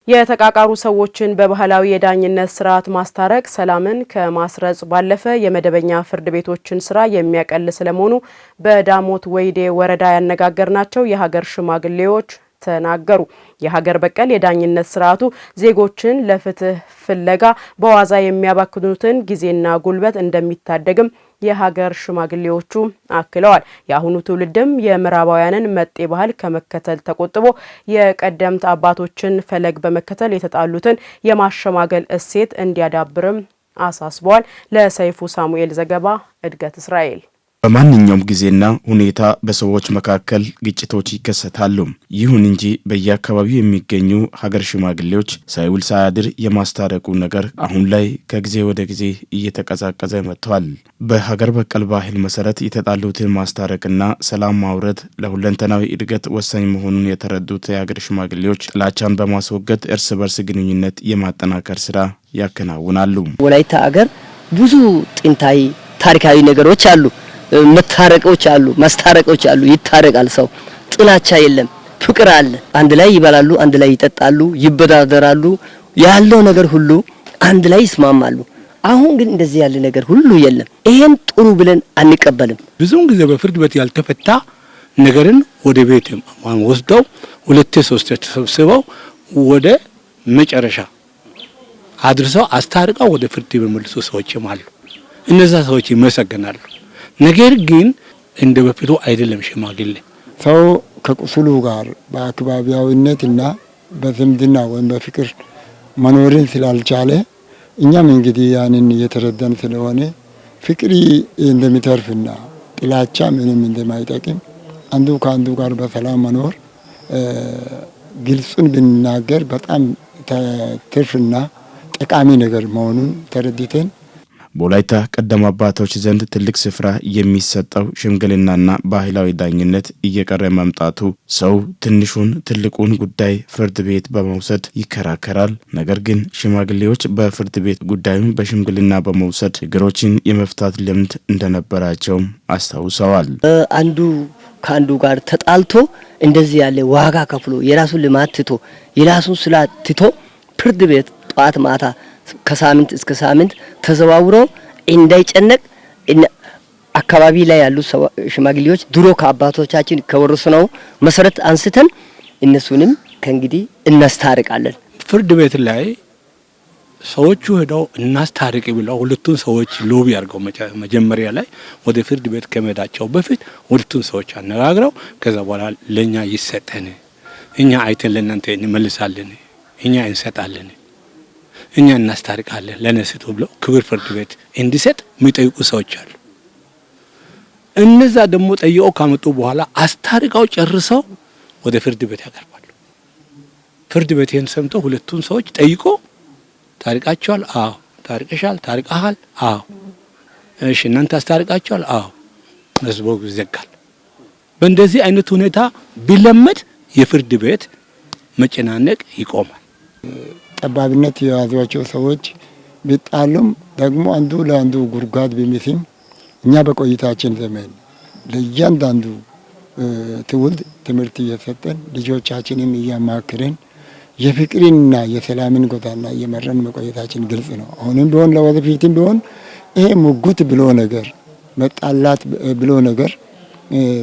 የተቃቃሩ ሰዎችን በባህላዊ የዳኝነት ስርዓት ማስታረቅ ሰላምን ከማስረጽ ባለፈ የመደበኛ ፍርድ ቤቶችን ስራ የሚያቀል ስለመሆኑ በዳሞት ወይዴ ወረዳ ያነጋገርናቸው የሀገር ሽማግሌዎች ተናገሩ። የሀገር በቀል የዳኝነት ስርዓቱ ዜጎችን ለፍትህ ፍለጋ በዋዛ የሚያባክኑትን ጊዜና ጉልበት እንደሚታደግም የሀገር ሽማግሌዎቹ አክለዋል። የአሁኑ ትውልድም የምዕራባውያንን መጤ ባህል ከመከተል ተቆጥቦ የቀደምት አባቶችን ፈለግ በመከተል የተጣሉትን የማሸማገል እሴት እንዲያዳብርም አሳስበዋል። ለሰይፉ ሳሙኤል ዘገባ እድገት እስራኤል። በማንኛውም ጊዜና ሁኔታ በሰዎች መካከል ግጭቶች ይከሰታሉ። ይሁን እንጂ በየአካባቢው የሚገኙ ሀገር ሽማግሌዎች ሳይውል ሳያድር የማስታረቁ ነገር አሁን ላይ ከጊዜ ወደ ጊዜ እየተቀዛቀዘ መጥቷል። በሀገር በቀል ባህል መሰረት የተጣሉትን ማስታረቅና ሰላም ማውረድ ለሁለንተናዊ እድገት ወሳኝ መሆኑን የተረዱት የሀገር ሽማግሌዎች ጥላቻን በማስወገድ እርስ በርስ ግንኙነት የማጠናከር ስራ ያከናውናሉ። ወላይታ ሀገር ብዙ ጥንታዊ ታሪካዊ ነገሮች አሉ። መታረቆች አሉ፣ ማስታረቆች አሉ። ይታረቃል ሰው፣ ጥላቻ የለም፣ ፍቅር አለ። አንድ ላይ ይበላሉ፣ አንድ ላይ ይጠጣሉ፣ ይበዳደራሉ። ያለው ነገር ሁሉ አንድ ላይ ይስማማሉ። አሁን ግን እንደዚህ ያለ ነገር ሁሉ የለም። ይሄን ጥሩ ብለን አንቀበልም። ብዙውን ጊዜ በፍርድ ቤት ያልተፈታ ነገርን ወደ ቤት ወስደው ሁለቴ ሶስቴ ተሰብስበው ወደ መጨረሻ አድርሰው አስታርቀው ወደ ፍርድ የሚመልሱ ሰዎችም አሉ። እነዛ ሰዎች ይመሰገናሉ። ነገር ግን እንደ በፊቱ አይደለም። ሽማግሌ ሰው ከቁስሉ ጋር በአክባቢያዊነትና በዝምድና ወይም በፍቅር መኖርን ስላልቻለ እኛም እንግዲህ ያንን እየተረዳን ስለሆነ ፍቅር እንደሚተርፍና ጥላቻ ምንም እንደማይጠቅም አንዱ ከአንዱ ጋር በሰላም መኖር ግልጹን ብንናገር በጣም ትርፍና ጠቃሚ ነገር መሆኑን ተረድተን በወላይታ ቀደም አባቶች ዘንድ ትልቅ ስፍራ የሚሰጠው ሽምግልናና ባህላዊ ዳኝነት እየቀረ መምጣቱ ሰው ትንሹን ትልቁን ጉዳይ ፍርድ ቤት በመውሰድ ይከራከራል። ነገር ግን ሽማግሌዎች በፍርድ ቤት ጉዳዩን በሽምግልና በመውሰድ ችግሮችን የመፍታት ልምድ እንደነበራቸው አስታውሰዋል። አንዱ ከአንዱ ጋር ተጣልቶ እንደዚህ ያለ ዋጋ ከፍሎ የራሱን ልማት ትቶ የራሱን ስራ ትቶ ፍርድ ቤት ጧት ማታ ከሳምንት እስከ ሳምንት ተዘዋውሮ እንዳይጨነቅ አካባቢ ላይ ያሉ ሽማግሌዎች ድሮ ከአባቶቻችን ከወረስነው መሰረት አንስተን እነሱንም ከእንግዲህ እናስታርቃለን። ፍርድ ቤት ላይ ሰዎቹ ሄደው እናስታርቅ ብለው ሁለቱን ሰዎች ሎቢ አድርገው መጀመሪያ ላይ ወደ ፍርድ ቤት ከመሄዳቸው በፊት ሁለቱን ሰዎች አነጋግረው ከዛ በኋላ ለኛ ይሰጠን፣ እኛ አይተን ለእናንተ እንመልሳለን፣ እኛ እንሰጣለን፣ እኛ እናስታርቃለን ለነስቱ ብለው ክብር ፍርድ ቤት እንዲሰጥ የሚጠይቁ ሰዎች አሉ። እነዛ ደግሞ ጠይቀው ካመጡ በኋላ አስታርቀው ጨርሰው ወደ ፍርድ ቤት ያቀርባሉ። ፍርድ ቤት ይሄን ሰምቶ ሁለቱን ሰዎች ጠይቆ ታርቃቸዋል? አዎ። ታርቀሻል? ታርቀሃል? አዎ። እሺ እናንተ አስታርቃቸዋል? አዎ። መዝገቡ ይዘጋል። በእንደዚህ አይነት ሁኔታ ቢለመድ የፍርድ ቤት መጨናነቅ ይቆማል። ጠባብነት የያዟቸው ሰዎች ቢጣሉም ደግሞ አንዱ ለአንዱ ጉርጓድ ቢሚስም እኛ በቆይታችን ዘመን ለእያንዳንዱ ትውልድ ትምህርት እየሰጠን ልጆቻችንም እያማክረን የፍቅርንና የሰላምን ጎዳና እየመረን መቆየታችን ግልጽ ነው። አሁንም ቢሆን ለወደፊትም ቢሆን ይሄ ሙጉት ብሎ ነገር መጣላት ብሎ ነገር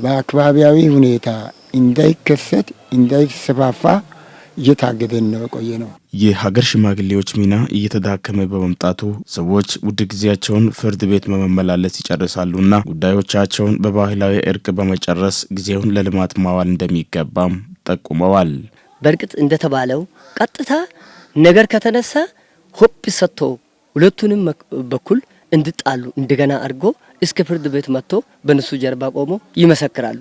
በአካባቢያዊ ሁኔታ እንዳይከሰት እንዳይስፋፋ እየታገደን ነው ቆየ ነው። የሀገር ሽማግሌዎች ሚና እየተዳከመ በመምጣቱ ሰዎች ውድ ጊዜያቸውን ፍርድ ቤት በመመላለስ ይጨርሳሉና ጉዳዮቻቸውን በባህላዊ እርቅ በመጨረስ ጊዜውን ለልማት ማዋል እንደሚገባም ጠቁመዋል። በእርግጥ እንደተባለው ቀጥታ ነገር ከተነሳ ሆፕ ሰጥቶ ሁለቱንም በኩል እንድጣሉ እንደገና አድርጎ እስከ ፍርድ ቤት መጥቶ በነሱ ጀርባ ቆሞ ይመሰክራሉ።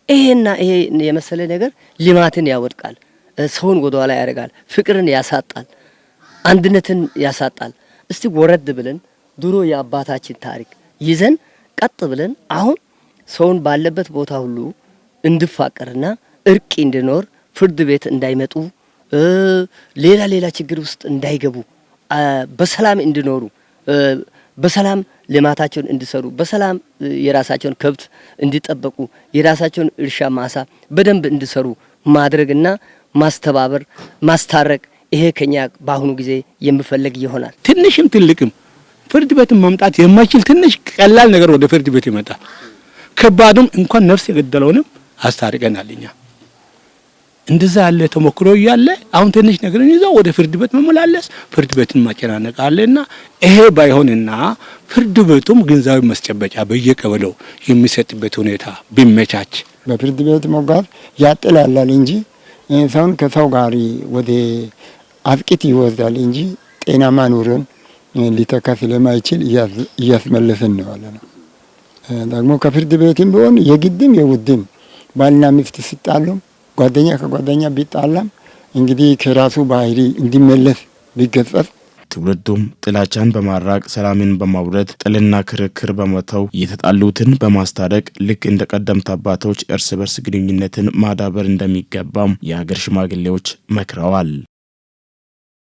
ይሄና ይሄ የመሰለ ነገር ልማትን ያወድቃል፣ ሰውን ወደኋላ ያደርጋል፣ ፍቅርን ያሳጣል፣ አንድነትን ያሳጣል። እስቲ ወረድ ብለን ድሮ የአባታችን ታሪክ ይዘን ቀጥ ብለን አሁን ሰውን ባለበት ቦታ ሁሉ እንድፋቀርና እርቅ እንዲኖር ፍርድ ቤት እንዳይመጡ ሌላ ችግር ውስጥ እንዳይገቡ በሰላም እንዲኖሩ በሰላም ልማታቸውን እንዲሰሩ በሰላም የራሳቸውን ከብት እንዲጠበቁ የራሳቸውን እርሻ ማሳ በደንብ እንዲሰሩ ማድረግና ማስተባበር ማስታረቅ ይሄ ከኛ በአሁኑ ጊዜ የሚፈለግ ይሆናል። ትንሽም ትልቅም ፍርድ ቤት መምጣት የማይችል ትንሽ ቀላል ነገር ወደ ፍርድ ቤት ይመጣል። ከባዱም እንኳን ነፍስ የገደለውንም አስታርቀናል። እኛ እንደዛ ያለ ተሞክሮ እያለ አሁን ትንሽ ነገርን ይዘው ወደ ፍርድ ቤት መመላለስ ፍርድ ቤትን ማጨናነቅ አለና ይሄ ባይሆንና ፍርድ ቤቱም ግንዛቤ ማስጨበጫ በየቀበሌው የሚሰጥበት ሁኔታ ቢመቻች። በፍርድ ቤት መጓዝ ያጥላላል እንጂ ሰውን ከሰው ጋር ወደ አጥቂት ይወስዳል እንጂ ጤናማ ኑሮን ሊተካ ስለማይችል እያስመለስን ነው ያለነው። ደግሞ ከፍርድ ቤትም ቢሆን የግድም የውድም ባልና ሚስት ሲጣሉ ጓደኛ ከጓደኛ ቢጣላም እንግዲህ ከራሱ ባህሪ እንዲመለስ ቢገጸጽ ትውልዱም ጥላቻን በማራቅ ሰላምን በማውረድ ጥልና ክርክር በመተው የተጣሉትን በማስታረቅ ልክ እንደ ቀደምት አባቶች እርስ በርስ ግንኙነትን ማዳበር እንደሚገባም የሀገር ሽማግሌዎች መክረዋል።